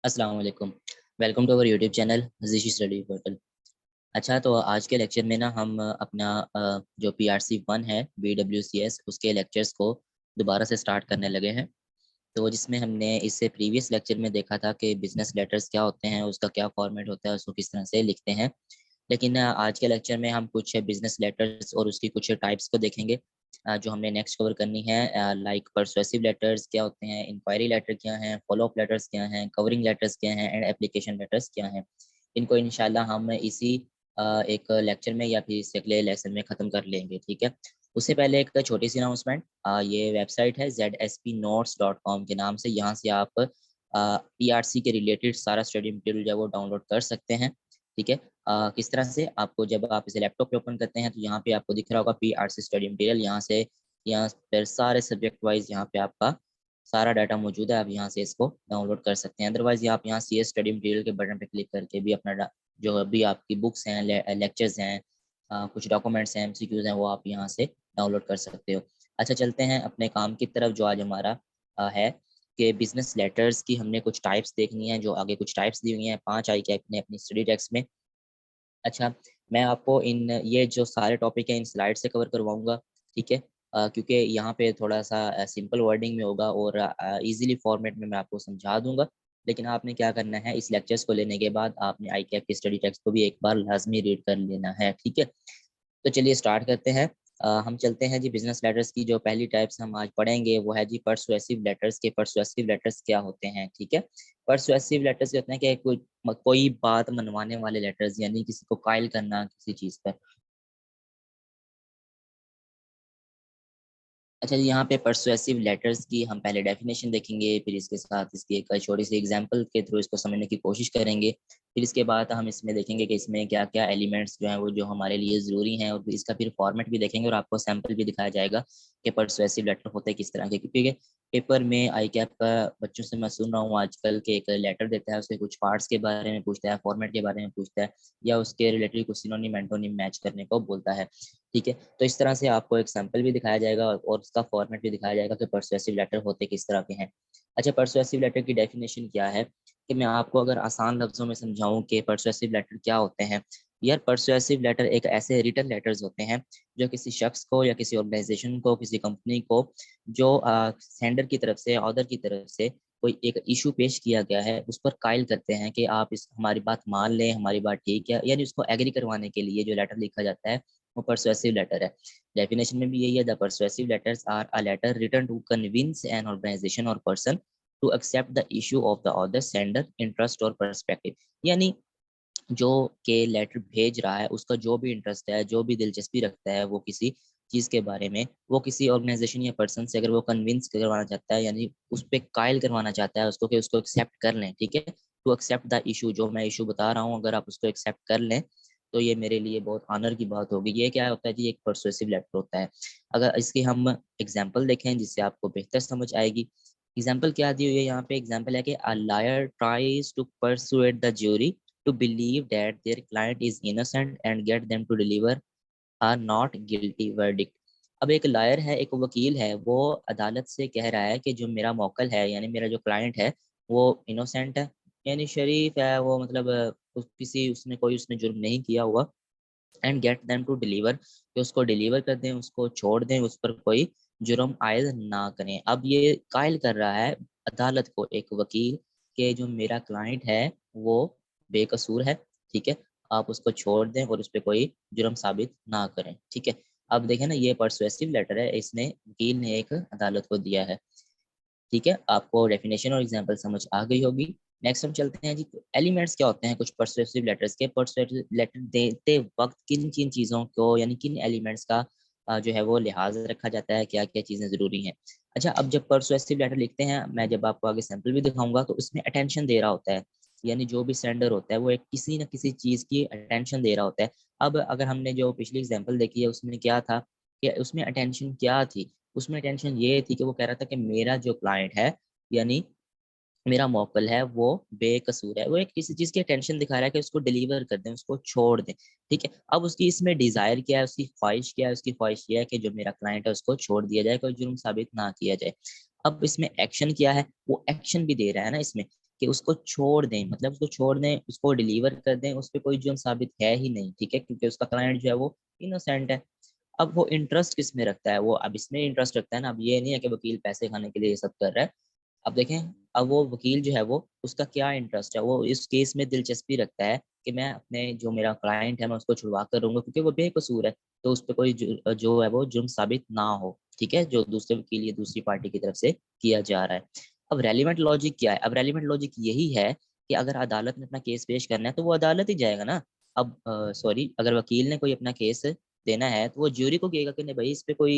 अस्सलाम वालेकुम। Welcome to our YouTube channel Zishi study portal. अच्छा, तो आज के लेक्चर में ना हम अपना जो PRC 1 है BWCS उसके लेक्चर्स को दोबारा से स्टार्ट करने लगे हैं। तो जिसमें हमने इससे प्रीवियस लेक्चर में देखा था कि बिजनेस लेटर्स क्या होते हैं, उसका क्या फॉर्मेट होता है, उसको किस तरह से लिखते हैं। लेकिन आज के लेक्चर में हम कुछ बिजनेस लेटर्स और उसकी कुछ टाइप्स को देखेंगे जो हमने नेक्स्ट कवर करनी है। लाइक परसुएसिव लेटर्स क्या होते हैं, इंक्वायरी लेटर क्या हैं, फॉलो अप लेटर्स क्या हैं, कवरिंग लेटर्स क्या हैं एंड एप्लीकेशन लेटर्स क्या हैं। इनको इंशाल्लाह हम इसी एक लेक्चर में या फिर इससे अगले लेसन में ख़त्म कर लेंगे, ठीक है। उससे पहले एक छोटी सी अनाउंसमेंट, ये वेबसाइट है zpnotes.com के नाम से। यहाँ से आप PRC के रिलेटेड सारा स्टडी मटेरियल जो है वो डाउनलोड कर सकते हैं, ठीक है। किस तरह से, आपको जब आप इसे लैपटॉप पे ओपन करते हैं तो यहाँ पे आपको दिख रहा होगा PRC स्टडी मटेरियल। यहाँ पर सारे सब्जेक्ट वाइज यहाँ पे आपका सारा डाटा मौजूद है। आप यहाँ से इसको डाउनलोड कर सकते हैं। अदरवाइज आप यहाँ CS स्टडी मटेरियल के बटन पे क्लिक करके भी अपना जो अभी आपकी बुक्स हैं, लेक्चर्स हैं, कुछ डॉक्यूमेंट्स हैं, MCQs हैं, वो आप यहाँ से डाउनलोड कर सकते हो। अच्छा, चलते हैं अपने काम की तरफ जो आज हमारा है कि बिजनेस लेटर्स की हमने कुछ टाइप्स देखनी है। जो आगे कुछ टाइप्स दी हुई हैं 5 आई कैप ने अपनी स्टडी टेक्स्ट में। अच्छा, मैं आपको इन ये जो सारे टॉपिक हैं इन स्लाइड से कवर करवाऊँगा, ठीक है? क्योंकि यहाँ पे थोड़ा-सा सिंपल वर्डिंग में होगा और ईज़िली फॉर्मेट में मैं आपको समझा दूँगा। लेकिन आपने क्या करना है, इस लेक्चर्स को लेने के बाद आपने आईकैप की स्टडी टेक्स्ट को भी एक बार लाज़मी रीड कर लेना है, ठीक है? तो चलिए स्टार्ट करते हैं। हम चलते हैं जी बिज़नेस लेटर्स की जो पहली टाइप्स हम आज पढ़ेंगे वो है जी पर्सुएसिव लेटर्स के। पर्सुएसिव लेटर्स क्या होते हैं, ठीक है? पर्सुएसिव लेटर्स होते हैं कि कोई बात मनवाने वाले लेटर्स, यानी किसी को कायल करना किसी चीज़ पर। अच्छा जी, यहाँ पे पर्सुएसिव लेटर्स की हम पहले डेफिनेशन देखेंगे, फिर इसके साथ इसकी एक छोटी सी एग्जांपल के थ्रू इसको समझने की कोशिश करेंगे। फिर इसके बाद हम इसमें देखेंगे कि इसमें क्या-क्या एलिमेंट्स जो हैं वो जो हमारे लिए ज़रूरी हैं, और इसका फिर फॉर्मेट भी देखेंगे और आपको सैंपल भी दिखाया जाएगा कि पर्सुएसिव लेटर होते किस तरह के। क्योंकि पेपर में आईकैप का बच्चों से मैं सुन रहा हूँ आजकल के एक लेटर देता है, उसके कुछ पार्ट्स के बारे में पूछता है, फॉर्मेट के बारे में पूछता है, या उसके रिलेटेड कुछ सिनोनिम एंटोनिम मैच करने को बोलता है, ठीक है। तो इस तरह से आपको एक सैंपल भी दिखाया जाएगा और उसका फॉर्मेट भी दिखाया जाएगा कि पर्सुएसिव लेटर होते किस तरह के हैं। अच्छा, पर्सुएसिव लेटर की डेफिनेशन क्या है, कि मैं आपको अगर आसान लफ्ज़ों में समझाऊँ कि पर्सुएसिव लेटर क्या होते हैं। यार, पर्सुएसिव लेटर एक ऐसे रिटन लेटर्स होते हैं जो किसी शख्स को या किसी ऑर्गेनाइजेशन को, किसी कंपनी को, जो सेंडर की तरफ से, ऑर्डर की तरफ से कोई एक इशू पेश किया गया है, उस पर कायल करते हैं कि आप इस हमारी बात मान लें, हमारी बात ठीक है, यानी उसको एग्री करवाने के लिए जो लेटर लिखा जाता है वो परसुएसिव लेटर है। डेफिनेशन में भी यही है, the persuasive letters are a letter written to convince an organisation और person to accept the issue of the other sender interest और पर्सपेक्टिव। यानी जो के लेटर भेज रहा है उसका जो भी इंटरेस्ट है, जो भी दिलचस्पी रखता है वो किसी चीज़ के बारे में, वो किसी ऑर्गेनाइजेशन या पर्सन से अगर वो कन्विंस करवाना चाहता है, यानी उस पे कायल करवाना चाहता है उसको कि उसको एक्सेप्ट कर लें, ठीक है? टू एक्सेप्ट द इश्यू, जो मैं इश्यू बता रहा हूँ, अगर आप उसको एक्सेप्ट कर लें तो ये मेरे लिए बहुत ऑनर की बात होगी। ये क्या होता है जी, एक परसुएसिव लेटर होता है। अगर इसकी हम एग्जांपल देखें जिससे आपको बेहतर समझ आएगी। एग्जांपल क्या दी हुई है यहाँ पे, एग्जांपल है कि a liar tries to persuade the jury to believe that their client is innocent and get them to deliver a not guilty verdict। अब एक लायर है, एक वकील है, वो अदालत से कह रहा है कि जो मेरा मौकल है, यानी मेरा जो क्लाइंट है, वो इनोसेंट है, यानी शरीफ है, वो मतलब किसी उसने कोई उसने जुर्म नहीं किया हुआ। And get them to deliver, कि उसको डिलीवर कर दें, उसको छोड़ दें, उस पर कोई जुर्म आयद ना करें। अब ये कायल कर रहा है अदालत को, एक वकील, के जो मेरा क्लाइंट है वो बेकसूर है, ठीक है, आप उसको छोड़ दें और उस पर कोई जुर्म साबित ना करें, ठीक है। अब देखें ना, ये परसुएसिव लेटर है, इसने वकील ने एक अदालत को दिया है, ठीक है। आपको डेफिनेशन और एग्जांपल समझ आ गई होगी। नेक्स्ट हम चलते हैं जी, एलिमेंट्स क्या होते हैं कुछ परसुएसिव लेटर्स के। परसुएसिव लेटर देते वक्त किन किन चीज़ों को, यानी किन एलिमेंट्स का जो है वो लिहाज रखा जाता है, क्या क्या चीज़ें ज़रूरी हैं। अच्छा, अब जब परसुएसिव लेटर लिखते हैं, मैं जब आपको आगे सैंपल भी दिखाऊंगा, तो उसमें अटेंशन दे रहा होता है, यानी जो भी सेंडर होता है वो एक किसी न किसी चीज़ की अटेंशन दे रहा होता है। अब अगर हमने जो पिछली एग्जाम्पल देखी है उसमें क्या था, कि उसमें अटेंशन क्या थी, उसमें टेंशन ये थी कि वो कह रहा था कि मेरा जो क्लाइंट है, यानी मेरा मौकल है, वो बेकसूर है। वो एक किसी चीज़ की टेंशन दिखा रहा है कि उसको डिलीवर कर दें, उसको छोड़ दें, ठीक है। अब उसकी इसमें डिज़ायर क्या है, उसकी ख्वाहिश क्या है? उसकी ख्वाहिश ये है कि जो मेरा क्लाइंट है उसको छोड़ दिया जाए, कोई जुर्म साबित ना किया जाए। अब इसमें एक्शन क्या है? वो एक्शन भी दे रहा है ना इसमें, कि उसको छोड़ दें, मतलब उसको छोड़ दें, उसको डिलीवर कर दें, उस पर कोई जुर्म साबित है ही नहीं, ठीक है, क्योंकि उसका क्लाइंट जो है वो इनोसेंट है। अब वो इंटरेस्ट किस में रखता है, वो अब इसमें इंटरेस्ट रखता है ना। अब ये नहीं है कि वकील पैसे खाने के लिए ये सब कर रहा है। अब देखें, अब वो वकील जो है वो उसका क्या इंटरेस्ट है, वो इस केस में दिलचस्पी रखता है कि मैं अपने जो मेरा क्लाइंट है मैं उसको छुड़वा कर रहूंगा, क्योंकि वो बेकसूर है, तो उस पर कोई जो है वो जुर्म साबित ना हो, ठीक है, जो दूसरे वकील या दूसरी पार्टी की तरफ से किया जा रहा है। अब रेलिवेंट लॉजिक क्या है? अब रेलिवेंट लॉजिक यही है कि अगर अदालत में अपना केस पेश करना है तो वो अदालत ही जाएगा ना। अब सॉरी, अगर वकील ने कोई अपना केस देना है तो वो ज्यूरी को कहेगा कि नहीं भाई इस पे कोई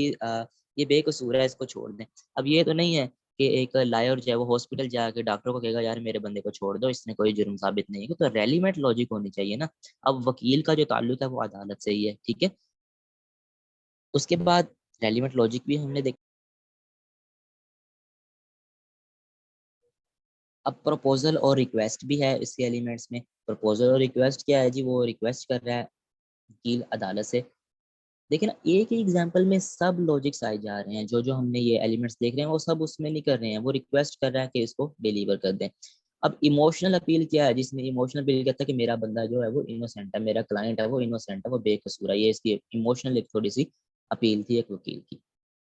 ये बेकसूर है, इसको छोड़ दें। अब ये तो नहीं है कि एक लायर जो है वो हॉस्पिटल जाके डॉक्टर को कहेगा यार मेरे बंदे को छोड़ दो, इसने कोई जुर्म साबित नहीं है, तो रेलिवेंट लॉजिक होनी चाहिए ना। अब वकील का जो ताल्लुक है वो अदालत से ही है, ठीक है। उसके बाद रेलिवेंट लॉजिक भी हमने देखा। अब प्रपोजल और रिक्वेस्ट भी है इसके एलिमेंट्स में। प्रपोजल और रिक्वेस्ट क्या है जी? वो रिक्वेस्ट कर रहा है वकील अदालत से। देखिए ना, एक ही एग्जांपल में सब लॉजिक्स आए जा रहे हैं, जो जो हमने ये एलिमेंट्स देख रहे हैं वो सब उसमें नहीं कर रहे हैं, वो रिक्वेस्ट कर रहा है कि इसको डिलीवर कर दें। अब इमोशनल अपील क्या है? जिसमें इमोशनल अपील कहता है कि मेरा बंदा जो है वो इनोसेंट है, मेरा क्लाइंट है वो इनोसेंट है, वो बेकसूर है। ये इसकी इमोशनल एक थोड़ी सी अपील थी एक वकील की,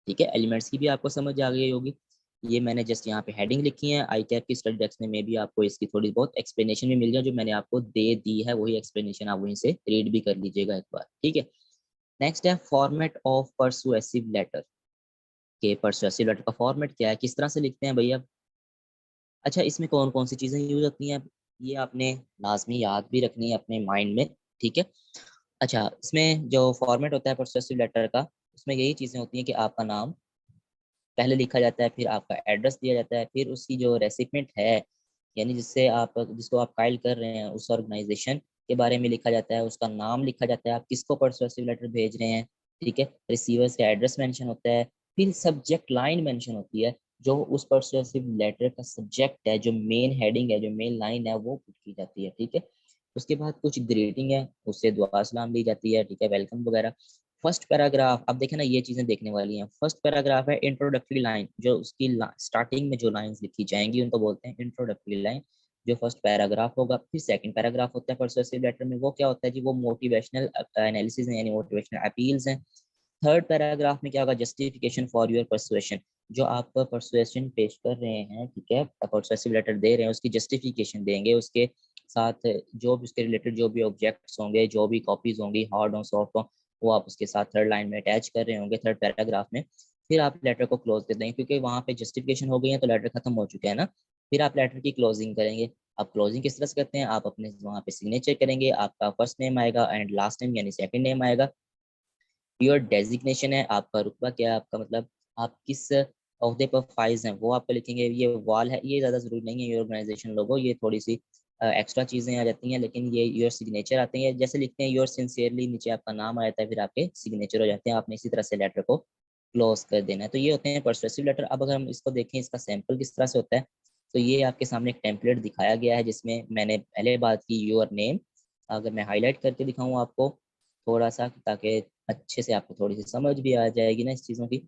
ठीक है। एलिमेंट्स की भी आपको समझ आ गई होगी। ये मैंने जस्ट यहाँ पे हेडिंग लिखी है। आई कैप की स्टडी डेस्क में भी आपको इसकी थोड़ी बहुत एक्सप्लेनेशन भी मिल जाए, जो मैंने आपको दे दी है वही एक्सप्लेनेशन आप वहीं से रीड भी कर लीजिएगा एक बार, ठीक है। नेक्स्ट है फॉर्मेट ऑफ परसुएसिव लेटर। के परसुएसिव लेटर का फॉर्मेट क्या है, किस तरह से लिखते हैं भैया? अच्छा, इसमें कौन कौन सी चीजें यूज होती हैं, ये आपने लाजमी याद भी रखनी है अपने माइंड में, ठीक है। अच्छा, इसमें जो फॉर्मेट होता है परसुएसिव लेटर का, उसमें यही चीजें होती हैं कि आपका नाम पहले लिखा जाता है, फिर आपका एड्रेस दिया जाता है, फिर उसकी जो रेसिपिएंट है, यानी जिसको आप फाइल कर रहे हैं उस ऑर्गेनाइजेशन के बारे में लिखा जाता है, उसका नाम लिखा जाता है, आप किसको परसुएसिव लेटर भेज रहे हैं, ठीक है। रिसीवर्स का एड्रेस मेंशन होता है, फिर सब्जेक्ट लाइन मेंशन होती है, जो उस परसुएसिव लेटर का सब्जेक्ट है, जो मेन हेडिंग है, जो मेन लाइन है वो पुट की जाती है, ठीक है। उसके बाद कुछ ग्रीटिंग है, उससे दुआ सलाम दी जाती है, ठीक है, वेलकम वगैरह। फर्स्ट पैराग्राफ, अब देखें ना ये चीजें देखने वाली हैं। फर्स्ट पैराग्राफ है इंट्रोडक्टरी लाइन, जो उसकी स्टार्टिंग में जो लाइंस लिखी जाएंगी उनको बोलते हैं इंट्रोडक्टरी लाइन, जो फर्स्ट पैराग्राफ होगा। फिर सेकंड पैराग्राफ होता है परसुएसिव लेटर में, वो क्या होता है जी? वो मोटिवेशनल एनालिसिस है, यानी मोटिवेशनल अपील्स हैं। थर्ड पैराग्राफ में क्या होगा? जस्टिफिकेशन फॉर योर परसुएशन, जो आप परसुएशन पेश कर रहे हैं, ठीक है, परसुएसिव लेटर दे रहे हैं, उसकी जस्टिफिकेशन देंगे। उसके साथ जो भी उसके रिलेटेड जो भी ऑब्जेक्ट्स होंगे, जो भी कॉपीज होंगी, हार्ड हो सॉफ्ट हो, वो आप उसके साथ थर्ड लाइन में अटैच कर रहे होंगे, थर्ड पैराग्राफ में। फिर आप लेटर को क्लोज कर देंगे, क्योंकि वहाँ पे जस्टिफिकेशन हो गई है तो लेटर खत्म हो चुका है ना। फिर आप लेटर की क्लोजिंग करेंगे। आप क्लोजिंग किस तरह से करते हैं? आप अपने वहाँ पे सिग्नेचर करेंगे, आपका फर्स्ट नेम आएगा एंड लास्ट नेम यानी सेकंड नेम आएगा। योर डेजिग्नेशन है, आपका रुतबा क्या है, आपका मतलब आप किस ओहदे पर फाइज हैं वो आपको लिखेंगे। ये वाल है, ये ज़्यादा ज़रूरी नहीं है। ये ऑर्गेनाइजेशन लोगो, ये थोड़ी सी एक्स्ट्रा चीज़ें आ जाती हैं, लेकिन ये योर सिग्नेचर आते हैं, जैसे लिखते हैं योर सिंसियरली, नीचे आपका नाम आ जाता है, फिर आपके सिग्नेचर हो जाते हैं। आपने इसी तरह से लेटर को क्लोज कर देना है। तो ये होते हैं परसुएसिव लेटर। अब अगर हम इसको देखें, इसका सैंपल किस तरह से होता है, तो ये आपके सामने एक टेम्पलेट दिखाया गया है, जिसमें मैंने पहले बात की योर नेम। अगर मैं हाईलाइट करके दिखाऊँ आपको थोड़ा सा, ताकि अच्छे से आपको थोड़ी सी समझ भी आ जाएगी ना इस चीज़ों की।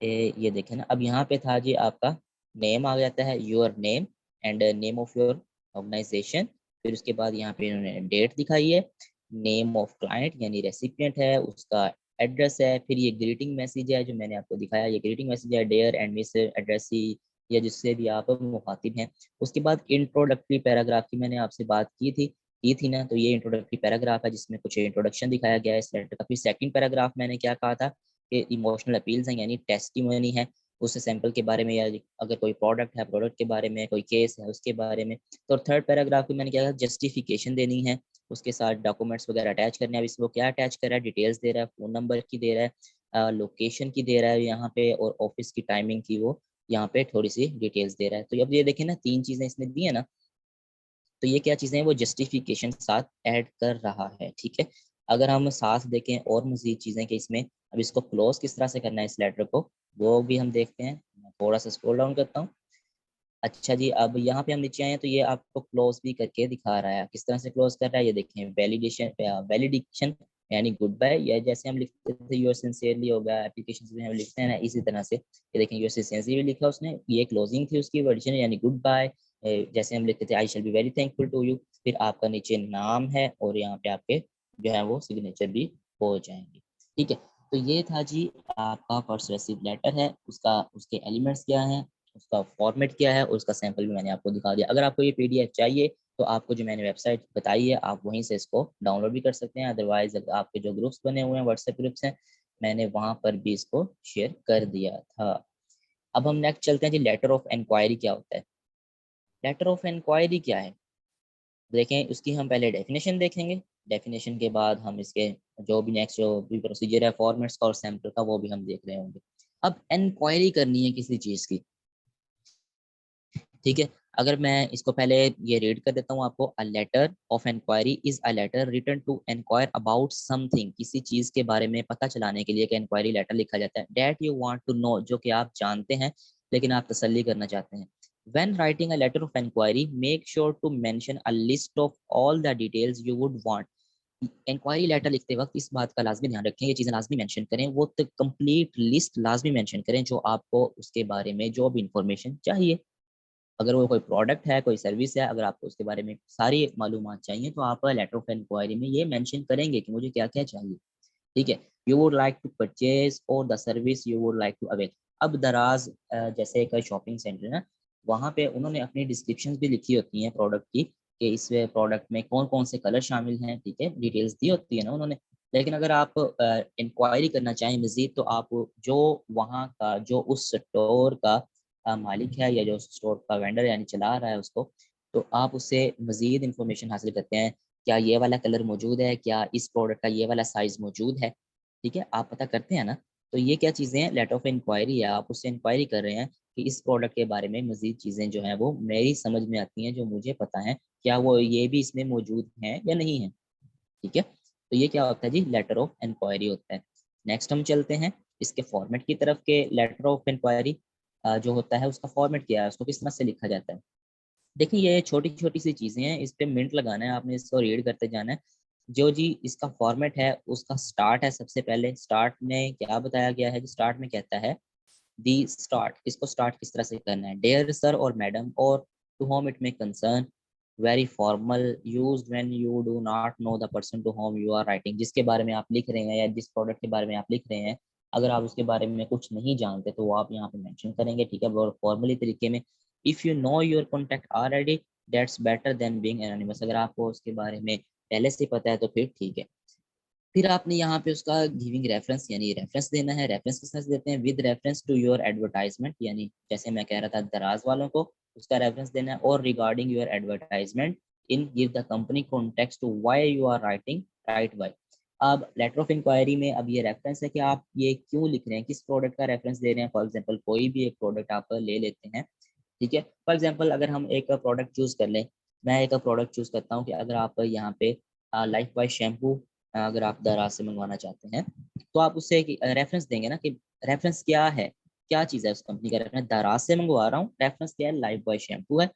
ये देखें ना, अब यहाँ पे था जी आपका नेम आ जाता है, your name and name of your organisation. फिर उसके बाद यहाँ पे इन्होंने डेट दिखाई है, नेम ऑफ क्लाइंट यानी रेसिपिएंट है, उसका एड्रेस है। फिर ये ग्रीटिंग मैसेज है जो मैंने आपको दिखाया, ये ग्रीटिंग मैसेज है, डेयर एंड मिस एड्रेसी, या जिससे भी आप मुखातिब हैं। उसके बाद इंट्रोडक्टरी पैराग्राफ की मैंने आपसे बात की थी ना, तो ये इंट्रोडक्टरी पैराग्राफ है जिसमें कुछ इंट्रोडक्शन दिखाया गया है इस लेटर का। फिर सेकंड पैराग्राफ मैंने क्या कहा था कि इमोशनल अपील्स हैं, यानी टेस्टिमोनी है, उस सैंपल के बारे में, या अगर कोई प्रोडक्ट है प्रोडक्ट के बारे में, कोई केस है उसके बारे में। तो थर्ड पैराग्राफ में मैंने क्या कहा? जस्टिफिकेशन देनी है, उसके साथ डॉक्यूमेंट्स वगैरह अटैच करने हैं। अब इसको क्या अटैच कर रहा है? डिटेल्स दे रहा है, फ़ोन नंबर की दे रहा है, लोकेशन की दे रहा है यहाँ पे, और ऑफिस की टाइमिंग की वो यहाँ पे थोड़ी सी डिटेल्स दे रहा है। तो अब ये देखें ना, तीन चीज़ें इसने दी है ना, तो ये क्या चीज़ें हैं? वो जस्टिफिकेशन साथ ऐड कर रहा है, ठीक है। अगर हम साथ देखें और मज़ीद चीज़ें कि इसमें अब इसको क्लोज किस तरह से करना है इस लेटर को, वो भी हम देखते हैं। मैं थोड़ा सा स्क्रॉल डाउन करता हूँ। अच्छा जी, अब यहाँ पे हम नीचे आए हैं तो ये आपको क्लोज भी करके दिखा रहा है। किस तरह से क्लोज कर रहा है ये देखें। वैलिडेशन यानी गुड बाय, या जैसे हम लिखते थे योर सिंसियरली हो गया, एप्लीकेशन में हम लिखते हैं ना, इसी तरह से ये देखें योर सिंसियरली लिखा उसने, ये क्लोजिंग थी उसकी वर्जन यानी गुड बाय। जैसे हम लिखते थे I shall be very thankful to you, फिर आपका नीचे नाम है और यहाँ पे आपके जो है वो सिग्नेचर भी हो जाएंगे। ठीक है, तो ये था जी आपका परसुएसिव लेटर है, उसका उसके एलिमेंट्स क्या हैं, उसका फॉर्मेट क्या है और उसका सैंपल भी मैंने आपको दिखा दिया। अगर आपको ये पीडीएफ चाहिए तो आपको जो मैंने वेबसाइट बताई है आप वहीं से इसको डाउनलोड भी कर सकते हैं, अदरवाइज आपके जो ग्रुप्स बने हुए हैं व्हाट्सएप ग्रुप्स हैं मैंने वहां पर भी इसको शेयर कर दिया था। अब हम नेक्स्ट चलते हैं जी, लेटर ऑफ इंक्वायरी क्या होता है। लेटर ऑफ इंक्वायरी क्या है, देखें उसकी हम पहले डेफिनेशन देखेंगे, डेफिनेशन के बाद हम इसके जो भी नेक्स्ट जो भी प्रोसीजर है फॉर्मेट्स का और सैंपल का वो भी हम देख रहे होंगे। अब इंक्वायरी करनी है किसी चीज की, ठीक है, अगर मैं इसको पहले ये रीड कर देता हूँ आपको, a letter of inquiry is a letter written to inquire about something, किसी चीज के बारे में पता चलाने के लिए एक इंक्वायरी लेटर लिखा जाता है, that you want to know, जो कि आप जानते हैं लेकिन आप तसल्ली करना चाहते हैं। When writing a letter of inquiry, make sure to mention a list of all the details you would want. Inquiry letter लिखते वक्त इस बात का लाजमी ध्यान रखें, ये चीज़ें लाजमी मेंशन करें, वो कंप्लीट लिस्ट लाजमी मेंशन करें जो आपको उसके बारे में जो भी इंफॉर्मेशन चाहिए। अगर वो कोई प्रोडक्ट है, कोई सर्विस है, अगर आपको उसके बारे में सारी मालूमात चाहिए तो आप लेटर ऑफ इंक्वायरी में ये मेंशन करेंगे कि मुझे क्या-क्या चाहिए। ठीक है, you would like to purchase और the service you would like to avail. अब दराज जैसे एक शॉपिंग सेंटर है, वहाँ पे उन्होंने अपनी डिस्क्रिप्शंस भी लिखी होती हैं प्रोडक्ट की कि इस प्रोडक्ट में कौन-कौन से कलर शामिल हैं, ठीक है, डिटेल्स दी होती है ना उन्होंने। लेकिन अगर आप इंक्वायरी करना चाहें मज़ीद तो आप जो वहाँ का जो उस स्टोर का मालिक है या जो स्टोर का वेंडर यानी चला रहा है उसको, तो आप उससे मज़ीद इन्फॉर्मेशन हासिल करते हैं, क्या ये वाला कलर मौजूद है, क्या इस प्रोडक्ट का ये वाला साइज़ मौजूद है, ठीक है, आप पता करते हैं ना। तो ये क्या चीज़ें हैं, लेटर ऑफ इंक्वायरी है, आप उससे इंक्वायरी कर रहे हैं कि इस प्रोडक्ट के बारे में मज़ीद चीज़ें जो हैं वो मेरी समझ में आती हैं, जो मुझे पता है, क्या वो ये भी इसमें मौजूद हैं या नहीं है, ठीक है। तो ये क्या होता है जी, लेटर ऑफ इंक्वायरी होता है। नेक्स्ट हम चलते हैं इसके फॉर्मेट की तरफ के लेटर ऑफ इंक्वायरी जो होता है उसका फॉर्मेट क्या है, उसको किस तरह से लिखा जाता है। देखिए ये छोटी-छोटी सी चीज़ें हैं, इस पे मिनट लगाना है, आपने इसको रीड करते जाना है। जो जी इसका फॉर्मेट है, उसका स्टार्ट है सबसे पहले, स्टार्ट में क्या बताया गया है कि स्टार्ट में कहता है दी स्टार्ट, इसको स्टार्ट किस तरह से करना है, डियर सर और मैडम और to whom it may concern, very formal used when you do not know the person to whom you are writing, जिसके बारे में आप लिख रहे हैं या जिस प्रोडक्ट के बारे में आप लिख रहे हैं, अगर आप उसके बारे में कुछ नहीं जानते तो वो आप यहाँ पे मेंशन करेंगे, ठीक है, बहुत फॉर्मली तरीके में। If you know your contact already that's better than being anonymous, अगर आपको उसके बारे में पहले से पता है तो फिर ठीक है। फिर आपने यहाँ पे उसका गिविंग रेफरेंस यानी रेफरेंस देना है, रेफरेंस किस तरह से देते हैं, with reference to your advertisement, यानी जैसे मैं कह रहा था दराज वालों को उसका रेफरेंस देना है, और regarding your advertisement in give the company context to why you are writing, right why. अब लेटर ऑफ इंक्वायरी में अब ये रेफरेंस है कि आप ये क्यों लिख रहे हैं, किस प्रोडक्ट का रेफरेंस दे रहे हैं। फॉर एग्जाम्पल कोई भी एक प्रोडक्ट आप ले लेते हैं, ठीक है, फॉर एग्जाम्पल अगर हम एक प्रोडक्ट चूज कर लें, मैं एक प्रोडक्ट चूज करता हूँ कि अगर आप यहाँ पे लाइफ बॉय शैम्पू अगर आप दराज से मंगवाना चाहते हैं तो आप उससे एक रेफरेंस देंगे ना कि रेफरेंस क्या है, क्या चीज़ है उस कंपनी का रेफरेंस, दराज से मंगवा रहा हूँ, रेफरेंस क्या है, लाइफ बॉय शैम्पू है,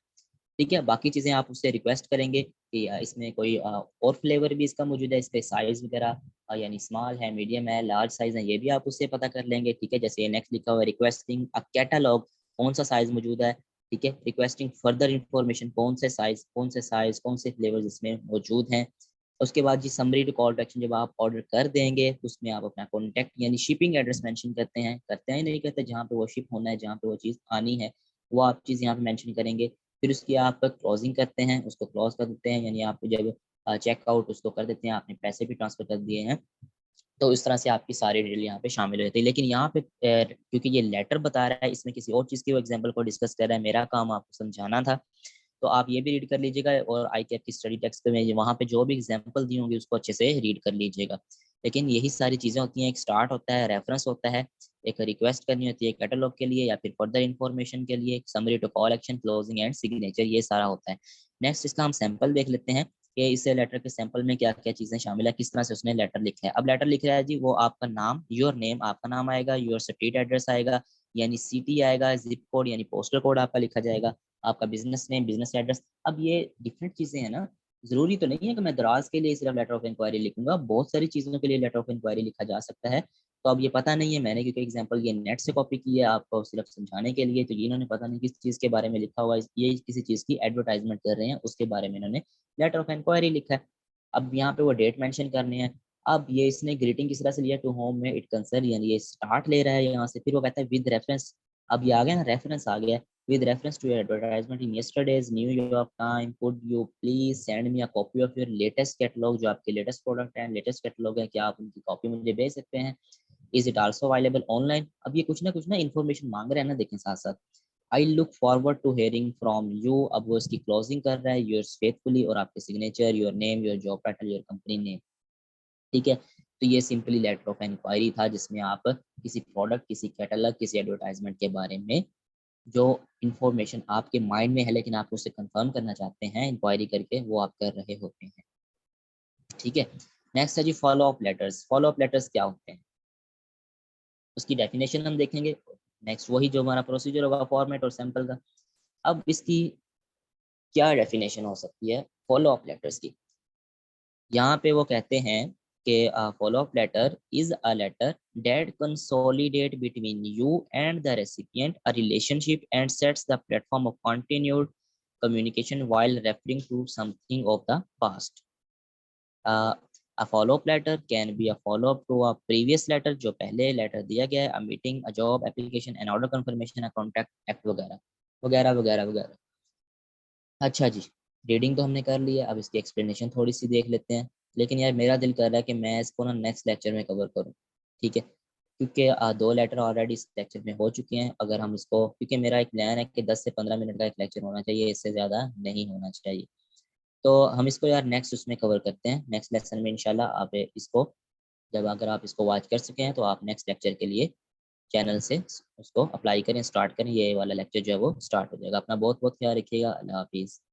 ठीक है। बाकी चीज़ें आप उससे रिक्वेस्ट करेंगे कि इसमें कोई और फ्लेवर भी इसका मौजूद है, इसके साइज़ वगैरह यानी स्मॉल है, मीडियम है, लार्ज साइज़ है, ये भी आप उससे पता कर लेंगे, ठीक है। जैसे ये नेक्स्ट लिखा हुआ है रिक्वेस्टिंग अ कैटलॉग, कौन सा साइज़ मौजूद है, ठीक है, रिक्वेस्टिंग फर्दर इन्फॉर्मेशन, कौन से साइज़ कौन से फ्लेवर्स इसमें मौजूद हैं। उसके बाद जी summary to call to action, जब आप ऑर्डर कर देंगे तो उसमें आप अपना कॉन्टैक्ट यानी शिपिंग एड्रेस मेंशन करते हैं नहीं करते, जहाँ पे वो शिप होना है, जहाँ पे वो चीज़ आनी है, वो आप चीज़ यहाँ पे मेंशन करेंगे। फिर उसकी आप क्लोजिंग करते हैं, उसको क्लोज कर देते हैं, यानी आप जब चेकआउट उसको कर देते हैं, आपने पैसे भी ट्रांसफर कर दिए हैं, तो इस तरह से आपकी सारी डिटेल यहाँ पे शामिल हो जाती है। लेकिन यहाँ पे क्योंकि ये लेटर बता रहा है, इसमें किसी और चीज़ की वो एग्जाम्पल को डिस्कस कर रहा है, मेरा काम आपको समझाना था, तो आप ये भी रीड कर लीजिएगा और आई कैप की स्टडी टेक्स्ट में वहाँ पे जो भी एग्जाम्पल दी होंगी उसको अच्छे से रीड कर लीजिएगा। लेकिन यही सारी चीज़ें होती हैं, एक स्टार्ट होता है, रेफरेंस होता है, एक रिक्वेस्ट करनी होती है कैटलॉग के लिए या फिर फर्दर इन्फॉर्मेशन के लिए, summary to call action, closing and signature, ये सारा होता है। नेक्स्ट इसका हम सैंपल देख लेते हैं कि इस लेटर के सैंपल में क्या-क्या चीज़ें शामिल है, किस तरह से उसने लेटर लिखा है। अब लेटर लिख रहा है जी, वो आपका नाम, योर नेम, आपका नाम आएगा, योर स्ट्रीट एड्रेस आएगा, यानी सिटी आएगा, ज़िप कोड यानी पोस्टल कोड आपका लिखा जाएगा, आपका बिज़नेस नेम, बिज़नेस एड्रेस। अब ये डिफरेंट चीज़ें हैं ना, ज़रूरी तो नहीं है कि मैं दराज़ के लिए सिर्फ लेटर ऑफ इंक्वायरी लिखूँगा, बहुत सारी चीज़ों के लिए लेटर ऑफ इंक्वायरी लिखा जा सकता है। तो अब ये पता नहीं है, मैंने क्योंकि एग्जांपल ये नेट से कॉपी किया है आपको सिर्फ समझाने के लिए, तो ये इन्होंने पता नहीं किस चीज़ के बारे में लिखा हुआ है, ये किसी चीज़ की एडवर्टाइजमेंट कर रहे हैं, उसके बारे में इन्होंने लेटर ऑफ इंक्वायरी लिखा है। अब यहाँ पे वो डेट मेंशन करनी है। अब ये इसने ग्रीटिंग किस तरह से लिया, टू होम में इट कंसर्न, यानी ये स्टार्ट ले रहा है यहाँ से, फिर वो कहता है विद रेफरेंस। अब ये आ गया ना, रेफरेंस आ गया है। With reference to your advertisement in yesterday's New York time could you please send me a copy of your latest catalogue, जो आपके लेटेस्ट प्रोडक्ट है, लेटेस्ट कैटलॉग है, क्या आप उनकी कॉपी मुझे भेज सकते हैं? Is it also available online? अब ये कुछ ना इन्फॉर्मेशन मांग रहे हैं ना, देखें साथ साथ। I look forward to hearing from you, अब वो इसकी क्लोजिंग कर रहा है, योर्स फेथफुली, और आपके signature, your name, your job title, your company name. ठीक है, तो ये सिंपली लेटर ऑफ इंक्वायरी था, जिसमें आप किसी प्रोडक्ट, किसी कैटलॉग, किसी एडवर्टाइजमेंट के बारे में जो इंफॉर्मेशन आपके माइंड में है लेकिन आप उससे कंफर्म करना चाहते हैं इंक्वायरी करके, वो आप कर रहे होते हैं। ठीक है, नेक्स्ट है जी follow up letters. Follow up letters क्या होते हैं, उसकी डेफिनेशन हम देखेंगे। नेक्स्ट वही जो हमारा प्रोसीजर होगा फॉर्मेट और सैंपल का। अब इसकी क्या डेफिनेशन हो सकती है फॉलो अप लेटर्स की? यहाँ पे वो कहते हैं कि follow up letter is a letter that consolidate between you and the recipient a relationship and sets the platform of continued communication while referring to something of the past. A follow-up letter can be a follow-up to a previous letter, जो पहले letter दिया गया है, a meeting, a job application, an order confirmation, a contract act वगैरह वगैरह वगैरह वगैरह। अच्छा जी, रीडिंग तो हमने कर लिया, अब इसकी एक्सप्लेनेशन थोड़ी सी देख लेते हैं। लेकिन यार मेरा दिल कर रहा है कि मैं इसको ना नेक्स्ट लेक्चर में कवर करूँ। ठीक है, क्योंकि दो लेटर ऑलरेडी इस लेक्चर में हो चुके हैं। अगर हम इसको, क्योंकि मेरा एक प्लान है कि 10 से 15 मिनट का एक लेक्चर होना चाहिए, इससे ज़्यादा नहीं होना चाहिए। तो हम इसको यार नेक्स्ट उसमें कवर करते हैं, नेक्स्ट लेक्चर में इंशाल्लाह। आप इसको जब अगर आप इसको वॉच कर सके हैं तो आप नेक्स्ट लेक्चर के लिए चैनल से उसको अप्लाई करें, स्टार्ट करें, ये वाला लेक्चर जो है वो स्टार्ट हो जाएगा। अपना बहुत बहुत ख्याल रखिएगा। अल्लाह हाफिज़।